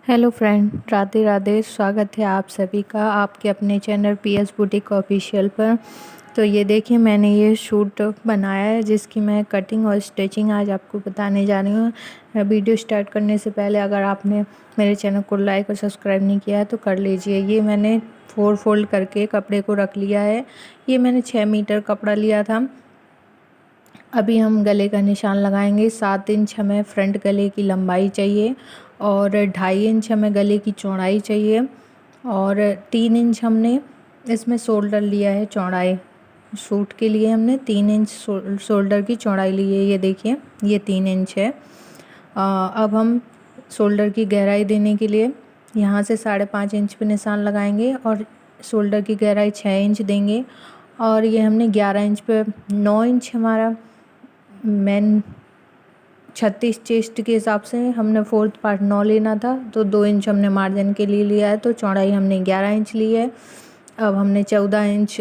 Hello friend, Radhe Radhe. स्वागत है आप सभी का आपके अपने चैनल पीएस बुटीक ऑफिशियल पर। तो ये देखिए, मैंने ये सूट बनाया है जिसकी मैं कटिंग और स्टिचिंग आज आपको बताने जा रही हूँ। वीडियो स्टार्ट करने से पहले अगर आपने मेरे चैनल को लाइक और सब्सक्राइब नहीं किया है तो कर लीजिए। ये मैंने 4 फोल्ड करके कपड़े को रख लिया है। ये मैंने 6 मीटर कपड़ा लिया था। अभी हम गले का निशान लगाएंगे। 7 इंच हमें फ्रंट गले की लंबाई चाहिए और 2.5 इंच हमें गले की चौड़ाई चाहिए और 3 इंच हमने इसमें शोल्डर लिया है चौड़ाई। सूट के लिए हमने 3 इंच शोल्डर की चौड़ाई ली है। ये देखिए, ये 3 इंच है। अब हम शोल्डर की गहराई देने के लिए यहाँ से 5.5 इंच पे निशान लगाएंगे और शोल्डर की गहराई 6 इंच देंगे। और ये हमने 11 इंच पे 9 इंच हमारा मेन 36 चेस्ट के हिसाब से हमने फोर्थ पार्ट 9 लेना था, तो 2 इंच हमने मार्जिन के लिए लिया है, तो चौड़ाई हमने 11 इंच ली है। अब हमने 14 इंच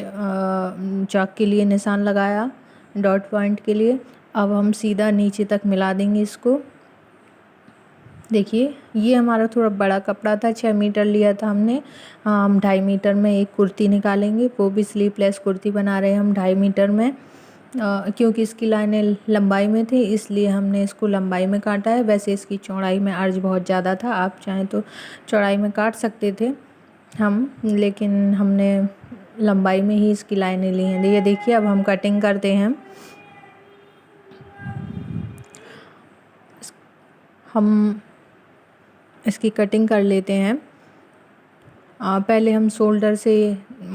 चाक के लिए निशान लगाया डॉट पॉइंट के लिए। अब हम सीधा नीचे तक मिला देंगे इसको। देखिए, ये हमारा थोड़ा बड़ा कपड़ा था, 6 मीटर लिया था हमने। हम 2.5 मीटर में एक कुर्ती निकालेंगे, वो भी स्लीवलेस कुर्ती बना रहे हैं हम 2.5 मीटर में। क्योंकि इसकी लाइनें लंबाई में थी इसलिए हमने इसको लंबाई में काटा है। वैसे इसकी चौड़ाई में अर्ज बहुत ज़्यादा था, आप चाहें तो चौड़ाई में काट सकते थे हम, लेकिन हमने लंबाई में ही इसकी लाइनें ली हैं। ये देखिए, अब हम कटिंग करते हैं। हम इसकी कटिंग कर लेते हैं। पहले हम शोल्डर से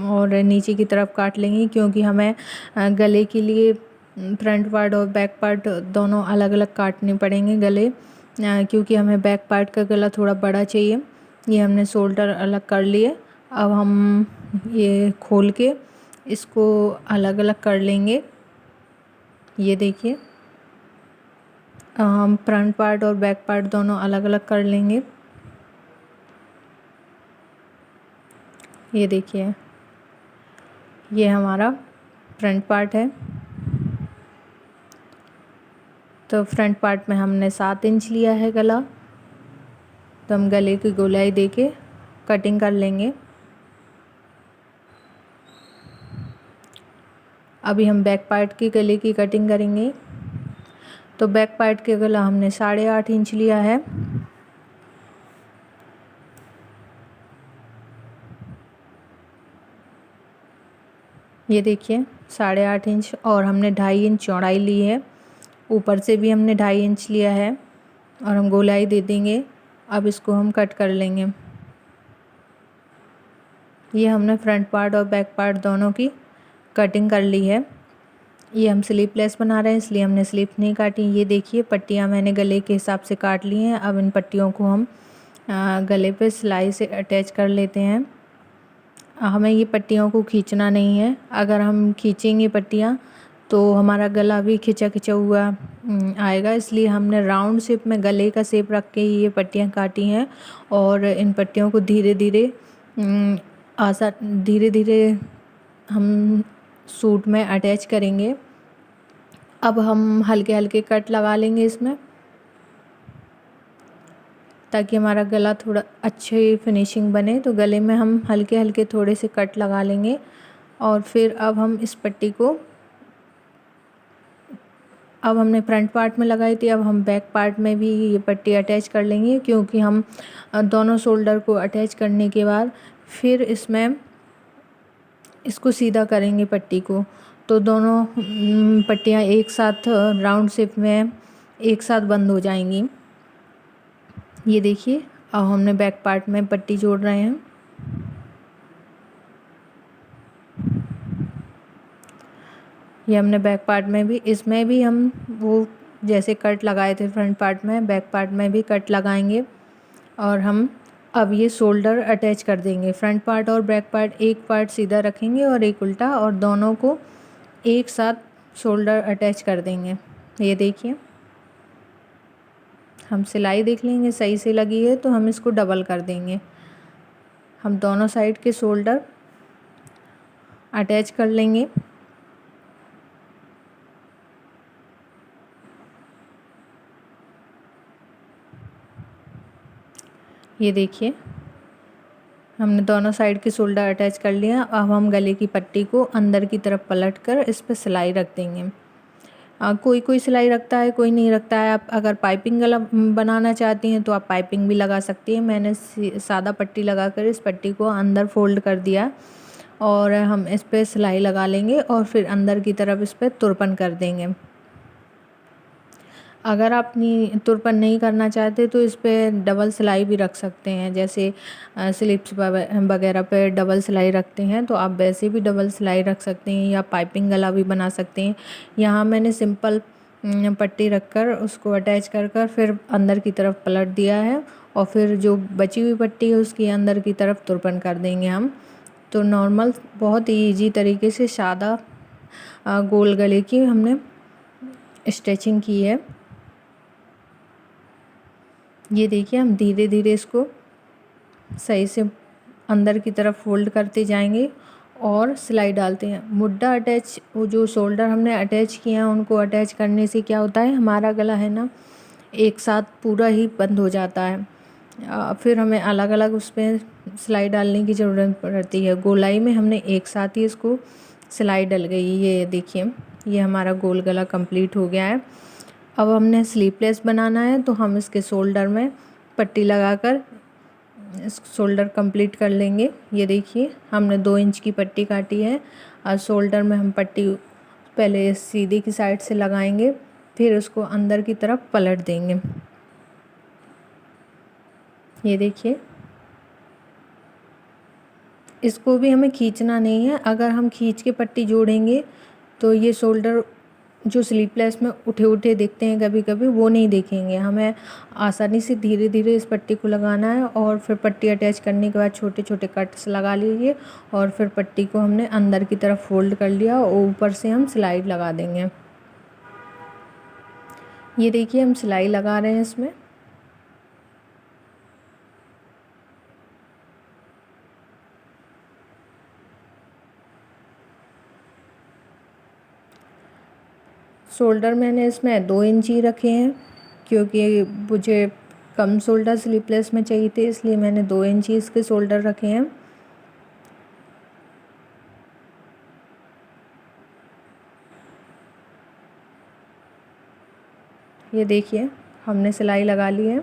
और नीचे की तरफ काट लेंगे, क्योंकि हमें गले के लिए फ्रंट पार्ट और बैक पार्ट दोनों अलग अलग काटने पड़ेंगे गले, क्योंकि हमें बैक पार्ट का गला थोड़ा बड़ा चाहिए। ये हमने शोल्डर अलग कर लिए। अब हम ये खोल के इसको अलग अलग कर लेंगे। ये देखिए, हम फ्रंट पार्ट और बैक पार्ट दोनों अलग अलग कर लेंगे। ये देखिए, ये हमारा फ्रंट पार्ट है। तो फ्रंट पार्ट में हमने 7 इंच लिया है गला, तो हम गले की गोलाई देके कटिंग कर लेंगे। अभी हम बैक पार्ट की गले की कटिंग करेंगे। तो बैक पार्ट के गला हमने 8.5 इंच लिया है। ये देखिए, 8.5 इंच और हमने 2.5 इंच चौड़ाई ली है। ऊपर से भी हमने 2.5 इंच लिया है और हम गोलाई दे देंगे। अब इसको हम कट कर लेंगे। ये हमने फ्रंट पार्ट और बैक पार्ट दोनों की कटिंग कर ली है। ये हम स्लीवलेस बना रहे हैं इसलिए हमने स्लीव नहीं काटी। ये देखिए, पट्टियाँ मैंने गले के हिसाब से काट ली हैं। अब इन पट्टियों को हम गले पे सिलाई से अटैच कर लेते हैं। हमें ये पट्टियों को खींचना नहीं है। अगर हम खींचेंगे पट्टियाँ तो हमारा गला भी खिंचा खिंचा हुआ आएगा, इसलिए हमने राउंड शेप में गले का शेप रख के ये पट्टियाँ काटी हैं। और इन पट्टियों को धीरे धीरे धीरे धीरे हम सूट में अटैच करेंगे। अब हम हल्के हल्के कट लगा लेंगे इसमें, ताकि हमारा गला थोड़ा अच्छी फिनिशिंग बने। तो गले में हम हल्के हल्के थोड़े से कट लगा लेंगे। और फिर अब हम इस पट्टी को, अब हमने फ्रंट पार्ट में लगाई थी, अब हम बैक पार्ट में भी ये पट्टी अटैच कर लेंगे, क्योंकि हम दोनों शोल्डर को अटैच करने के बाद फिर इसमें इसको सीधा करेंगे पट्टी को। तो दोनों पट्टियाँ एक साथ राउंड शेप में एक साथ बंद हो जाएंगी। ये देखिए, अब हमने बैक पार्ट में पट्टी जोड़ रहे हैं। ये हमने बैक पार्ट में भी, इसमें भी हम वो जैसे कट लगाए थे फ्रंट पार्ट में, बैक पार्ट में भी कट लगाएंगे। और हम अब ये शोल्डर अटैच कर देंगे। फ्रंट पार्ट और बैक पार्ट, एक पार्ट सीधा रखेंगे और एक उल्टा, और दोनों को एक साथ शोल्डर अटैच कर देंगे। ये देखिए, हम सिलाई देख लेंगे, सही से लगी है तो हम इसको डबल कर देंगे। हम दोनों साइड के शोल्डर अटैच कर लेंगे। ये देखिए हमने दोनों साइड की शोल्डर अटैच कर लिया। अब हम गले की पट्टी को अंदर की तरफ पलट कर इस पर सिलाई रख देंगे। कोई कोई सिलाई रखता है, कोई नहीं रखता है। आप अगर पाइपिंग गला बनाना चाहती हैं तो आप पाइपिंग भी लगा सकती हैं। मैंने सादा पट्टी लगाकर इस पट्टी को अंदर फोल्ड कर दिया और हम इस पर सिलाई लगा लेंगे और फिर अंदर की तरफ इस पर तुरपन कर देंगे। अगर आप तुरपन नहीं करना चाहते तो इस पे डबल सिलाई भी रख सकते हैं। जैसे स्लिप्स वगैरह पे डबल सिलाई रखते हैं तो आप वैसे भी डबल सिलाई रख सकते हैं या पाइपिंग गला भी बना सकते हैं। यहाँ मैंने सिंपल पट्टी रखकर उसको अटैच कर कर फिर अंदर की तरफ पलट दिया है और फिर जो बची हुई पट्टी है उसकी अंदर की तरफ तुरपन कर देंगे हम। तो नॉर्मल बहुत ही ईजी तरीके से सादा गोल गले की हमने स्टिचिंग की है। ये देखिए हम धीरे धीरे इसको सही से अंदर की तरफ फोल्ड करते जाएंगे और सिलाई डालते हैं। मुड्ढा अटैच, वो जो शोल्डर हमने अटैच किए हैं उनको अटैच करने से क्या होता है, हमारा गला है ना एक साथ पूरा ही बंद हो जाता है। फिर हमें अलग अलग उस पर सिलाई डालने की ज़रूरत पड़ती है। गोलाई में हमने एक साथ ही इसको सिलाई डल गई। ये देखिए ये हमारा गोल गला कंप्लीट हो गया है। अब हमने स्लीवलेस बनाना है तो हम इसके शोल्डर में पट्टी लगाकर इस शोल्डर कंप्लीट कर लेंगे। ये देखिए हमने 2 इंच की पट्टी काटी है और शोल्डर में हम पट्टी पहले सीधी की साइड से लगाएंगे, फिर उसको अंदर की तरफ पलट देंगे। ये देखिए इसको भी हमें खींचना नहीं है। अगर हम खींच के पट्टी जोड़ेंगे तो ये शोल्डर जो स्लीवलेस में उठे उठे दिखते हैं कभी कभी, वो नहीं दिखेंगे। हमें आसानी से धीरे धीरे इस पट्टी को लगाना है और फिर पट्टी अटैच करने के बाद छोटे छोटे कट्स लगा लीजिए और फिर पट्टी को हमने अंदर की तरफ फोल्ड कर लिया और ऊपर से हम सिलाई लगा देंगे। ये देखिए हम सिलाई लगा रहे हैं इसमें। शोल्डर मैंने इसमें 2 इंच ही रखे हैं क्योंकि मुझे कम शोल्डर स्लीवलेस में चाहिए थे, इसलिए मैंने 2 इंच ही इसके शोल्डर रखे हैं। ये देखिए हमने सिलाई लगा ली है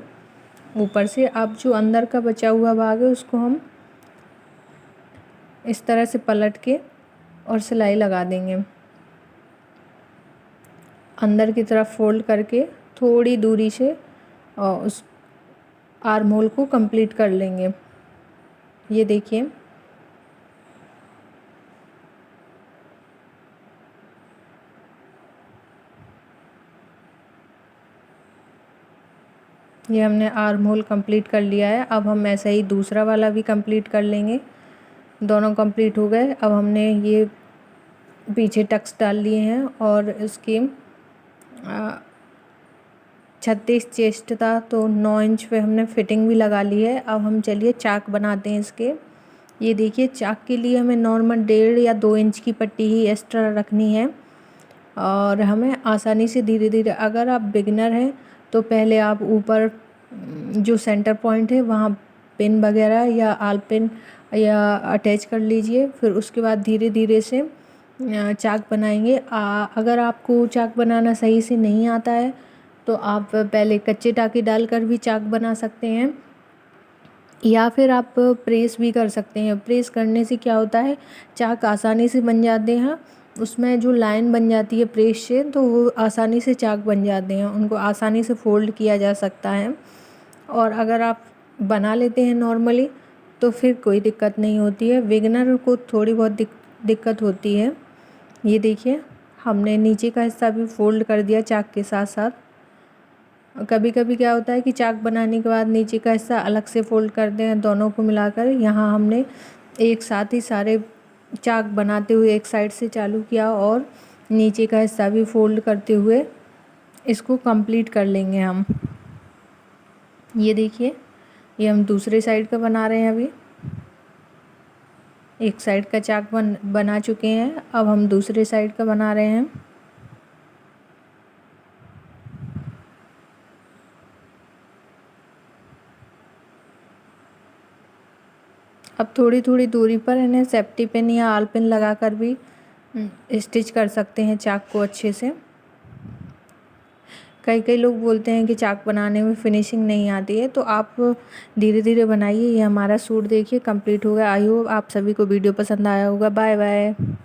ऊपर से। अब जो अंदर का बचा हुआ भाग है उसको हम इस तरह से पलट के और सिलाई लगा देंगे। अंदर की तरफ फोल्ड करके थोड़ी दूरी से और उस आर्म होल को कंप्लीट कर लेंगे। ये देखिए ये हमने आर्म होल कंप्लीट कर लिया है। अब हम ऐसा ही दूसरा वाला भी कंप्लीट कर लेंगे। दोनों कंप्लीट हो गए। अब हमने ये पीछे टक्स डाल लिए हैं और इसकी 36 चेस्ट था तो 9 इंच पे हमने फिटिंग भी लगा ली है। अब हम चलिए चाक बनाते हैं इसके। ये देखिए चाक के लिए हमें नॉर्मल 1.5 या 2 इंच की पट्टी ही एक्स्ट्रा रखनी है और हमें आसानी से धीरे धीरे, अगर आप बिगिनर हैं तो पहले आप ऊपर जो सेंटर पॉइंट है वहाँ पिन वगैरह या आल पिन या अटैच कर लीजिए, फिर उसके बाद धीरे धीरे से चाक बनाएंगे। अगर आपको चाक बनाना सही से नहीं आता है तो आप पहले कच्चे टाँके डालकर भी चाक बना सकते हैं या फिर आप प्रेस भी कर सकते हैं। प्रेस करने से क्या होता है, चाक आसानी से बन जाते हैं। उसमें जो लाइन बन जाती है प्रेस से तो वो आसानी से चाक बन जाते हैं, उनको आसानी से फोल्ड किया जा सकता है। और अगर आप बना लेते हैं नॉर्मली तो फिर कोई दिक्कत नहीं होती है। बिगिनर को थोड़ी बहुत दिक्कत होती है। ये देखिए हमने नीचे का हिस्सा भी फोल्ड कर दिया चाक के साथ साथ। कभी कभी क्या होता है कि चाक बनाने के बाद नीचे का हिस्सा अलग से फोल्ड करते हैं, दोनों को मिलाकर। यहाँ हमने एक साथ ही सारे चाक बनाते हुए एक साइड से चालू किया और नीचे का हिस्सा भी फोल्ड करते हुए इसको कंप्लीट कर लेंगे हम। ये देखिए ये हम दूसरे साइड का बना रहे हैं। अभी एक साइड का चाक बना चुके हैं, अब हम दूसरे साइड का बना रहे हैं। अब थोड़ी थोड़ी दूरी पर इन्हें सेफ्टी पिन या आल पिन लगा कर भी स्टिच कर सकते हैं चाक को अच्छे से। कई कई लोग बोलते हैं कि चाक बनाने में फिनिशिंग नहीं आती है, तो आप धीरे धीरे बनाइए। ये हमारा सूट देखिए कंप्लीट हो गया। आई होप आप सभी को वीडियो पसंद आया होगा। Bye bye.